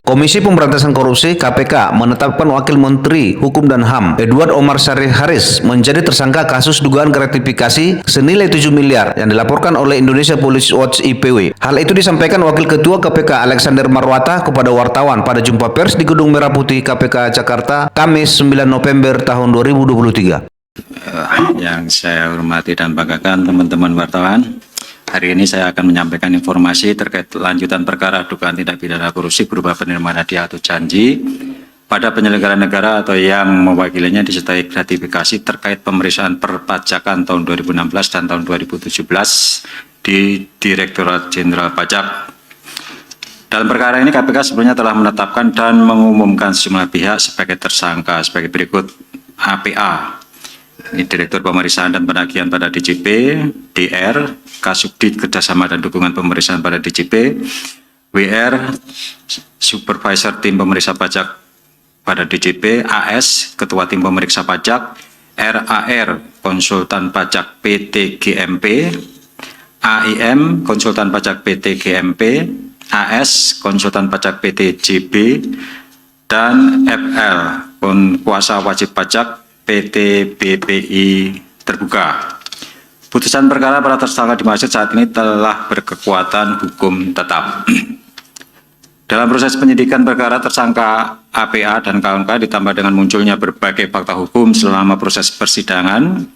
Komisi Pemberantasan Korupsi (KPK) menetapkan Wakil Menteri Hukum dan HAM Edward Omar Syarif Haris menjadi tersangka kasus dugaan gratifikasi senilai 7 miliar yang dilaporkan oleh Indonesia Police Watch (IPW). Hal itu disampaikan Wakil Ketua KPK Alexander Marwata kepada wartawan pada jumpa pers di Gedung Merah Putih KPK Jakarta, Kamis 9 November tahun 2023. Yang saya hormati dan banggakan teman-teman wartawan, hari ini saya akan menyampaikan informasi terkait lanjutan perkara dugaan tindak pidana korupsi berupa penerimaan hadiah atau janji pada penyelenggara negara atau yang mewakilinya disertai gratifikasi terkait pemeriksaan perpajakan tahun 2016 dan tahun 2017 di Direktorat Jenderal Pajak. Dalam perkara ini KPK sebelumnya telah menetapkan dan mengumumkan sejumlah pihak sebagai tersangka sebagai berikut: APA, ini Direktur Pemeriksaan dan Penagihan pada DJP, DR, Kasubdit Kerjasama dan Dukungan Pemeriksaan pada DJP, WR, Supervisor Tim Pemeriksa Pajak pada DJP, AS, Ketua Tim Pemeriksa Pajak, RAR, Konsultan Pajak PT GMP, AIM, Konsultan Pajak PT GMP, AS, Konsultan Pajak PT JB, dan FL, Kuasa Wajib Pajak PT BPI Terbuka. Putusan perkara para tersangka dimaksud saat ini telah berkekuatan hukum tetap. Dalam proses penyidikan perkara, tersangka APA dan kawan-kawan ditambah dengan munculnya berbagai fakta hukum selama proses persidangan,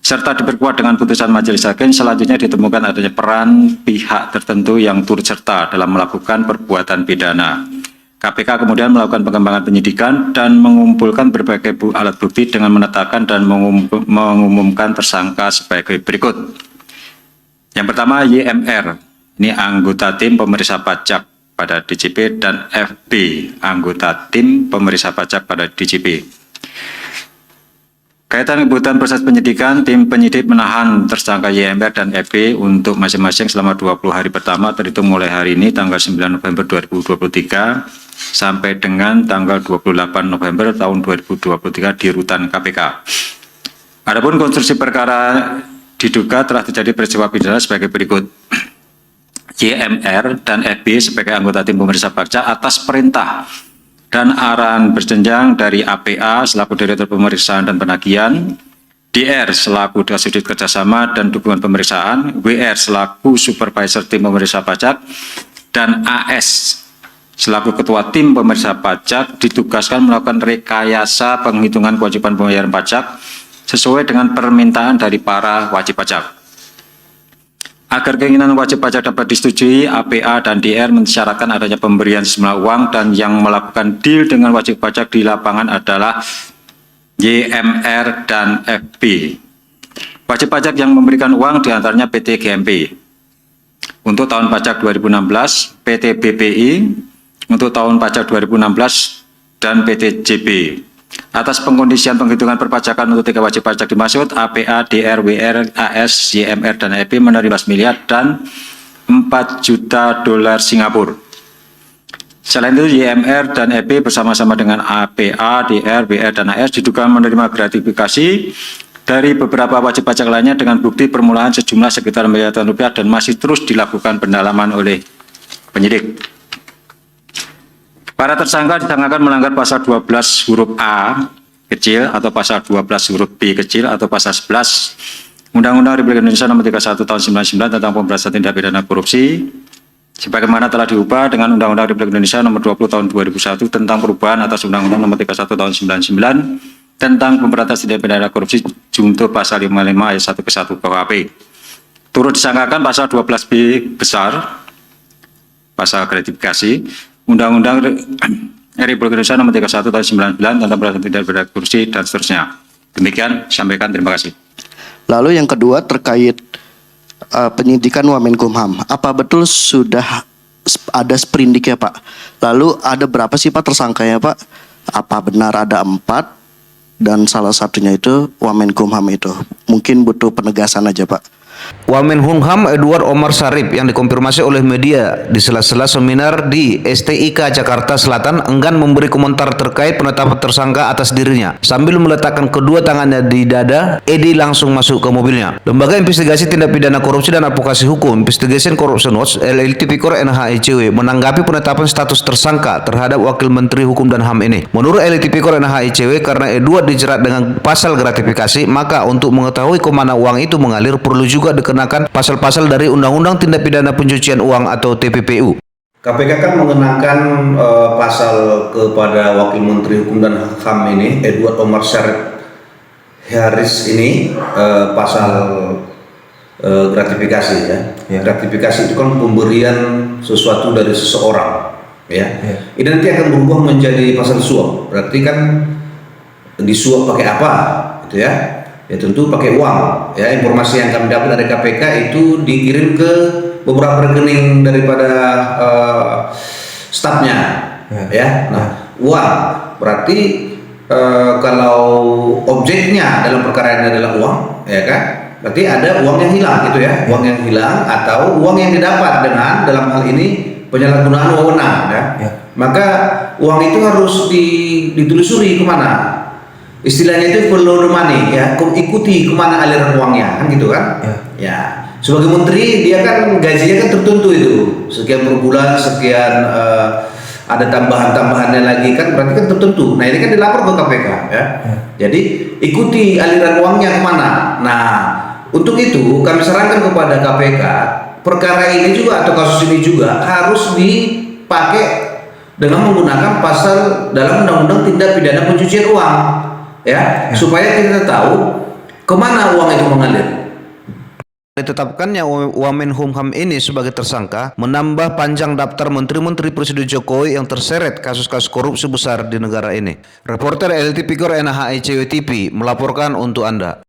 serta diperkuat dengan putusan majelis hakim, selanjutnya ditemukan adanya peran pihak tertentu yang turut serta dalam melakukan perbuatan pidana. KPK kemudian melakukan pengembangan penyidikan dan mengumpulkan berbagai alat bukti dengan menetapkan dan mengumumkan tersangka sebagai berikut. Yang pertama, YMR, ini anggota tim pemeriksa pajak pada DJP, dan FB, anggota tim pemeriksa pajak pada DJP. Kaitan kebutuhan proses penyidikan, tim penyidik menahan tersangka YMR dan FB untuk masing-masing selama 20 hari pertama terhitung mulai hari ini tanggal 9 November 2023 sampai dengan tanggal 28 November tahun 2023 di rutan KPK. Adapun konstruksi perkara diduga telah terjadi peristiwa pidana sebagai berikut. YMR dan FB sebagai anggota tim pemeriksa pajak atas perintah dan arahan berjenjang dari APA selaku Direktur Pemeriksaan dan Penagihan, DR selaku Kasubdit Kerjasama dan Dukungan Pemeriksaan, WR selaku Supervisor Tim Pemeriksa Pajak, dan AS selaku Ketua Tim Pemeriksa Pajak ditugaskan melakukan rekayasa penghitungan kewajiban pembayaran pajak sesuai dengan permintaan dari para wajib pajak. Agar keinginan wajib pajak dapat disetujui, APA dan DR mensyaratkan adanya pemberian sejumlah uang, dan yang melakukan deal dengan wajib pajak di lapangan adalah YMR dan FB. Wajib pajak yang memberikan uang diantaranya PT GMP untuk tahun pajak 2016, PT BPI untuk tahun pajak 2016, dan PT JB. Atas pengkondisian penghitungan perpajakan untuk 3 wajib pajak dimaksud, APA, DR, WR, AS, YMR, dan EP menerima 1 miliar dan 4 juta dolar Singapura. Selain itu, YMR dan EP bersama-sama dengan APA, DR, WR, dan AS diduga menerima gratifikasi dari beberapa wajib pajak lainnya dengan bukti permulaan sejumlah sekitar miliaran rupiah dan masih terus dilakukan pendalaman oleh penyidik. Para tersangka disangkakan melanggar pasal 12 huruf A kecil atau pasal 12 huruf B kecil atau pasal 11 Undang-Undang Republik Indonesia Nomor 31 Tahun 99 tentang Pemberantasan Tindak Pidana Korupsi, sebagaimana telah diubah dengan Undang-Undang Republik Indonesia Nomor 20 Tahun 2001 tentang perubahan atas Undang-Undang Nomor 31 Tahun 99 tentang Pemberantasan Tindak Pidana Korupsi junto pasal 55 ayat 1 ke 1 KUHP. Turut disangkakan pasal 12B besar, pasal gratifikasi, Undang-Undang Republik Indonesia Nomor 31 Tahun 99 tentang Pemberantasan Tindak Pidana Korupsi, dan seterusnya. Demikian, sampaikan, terima kasih. Lalu yang kedua terkait penyidikan Wamenkumham. Apa betul sudah ada sprindik ya Pak? Lalu ada berapa sih Pak tersangkanya Pak? Apa benar ada 4 dan salah satunya itu Wamenkumham itu? Mungkin butuh penegasan aja Pak. Wamenkumham Edward Omar Syarif yang dikonfirmasi oleh media di sela-sela seminar di STIK Jakarta Selatan enggan memberi komentar terkait penetapan tersangka atas dirinya. Sambil meletakkan kedua tangannya di dada, Edi langsung masuk ke mobilnya. Lembaga Investigasi Tindak Pidana Korupsi dan Advokasi Hukum Investigation Corruption Watch LL Tipikor NHICW menanggapi penetapan status tersangka terhadap Wakil Menteri Hukum dan HAM ini. Menurut LL Tipikor NHICW, karena Edward dijerat dengan pasal gratifikasi, maka untuk mengetahui kemana uang itu mengalir perlu juga dikenakan pasal-pasal dari Undang-Undang Tindak Pidana Pencucian Uang atau TPPU. KPK kan mengenakan pasal kepada Wakil Menteri Hukum dan HAM ini, Edward Omar Syarif Haris ini, pasal gratifikasi ya. Gratifikasi itu kan pemberian sesuatu dari seseorang ya. Ini nanti akan berubah menjadi pasal suap. Berarti kan disuap pakai apa gitu ya. Ya tentu pakai uang ya. Informasi yang kami dapat dari KPK itu dikirim ke beberapa rekening daripada stafnya ya. Nah, uang berarti kalau objeknya dalam perkara ini adalah uang ya kan, berarti ada uang yang hilang gitu ya. Uang yang hilang atau uang yang didapat dengan dalam hal ini penyalahgunaan wewenang ya. Maka uang itu harus ditelusuri kemana. Istilahnya itu follow the money ya, ikuti kemana aliran uangnya kan gitu kan. Ya, sebagai menteri dia kan gajinya kan tertentu itu sekian per bulan, sekian ada tambahannya lagi kan, berarti kan tertentu. Nah ini kan dilapor ke KPK ya. Jadi ikuti aliran uangnya kemana. Nah untuk itu kami sarankan kepada KPK perkara ini juga atau kasus ini juga harus dipakai dengan menggunakan pasal dalam Undang-Undang Tindak Pidana Pencucian Uang. Ya, supaya kita tahu kemana uang itu mengalir. Ditetapkannya Wamenkumham ini sebagai tersangka menambah panjang daftar menteri-menteri Presiden Jokowi yang terseret kasus-kasus korupsi besar di negara ini. Reporter LL Tipikor NHICW TV melaporkan untuk Anda.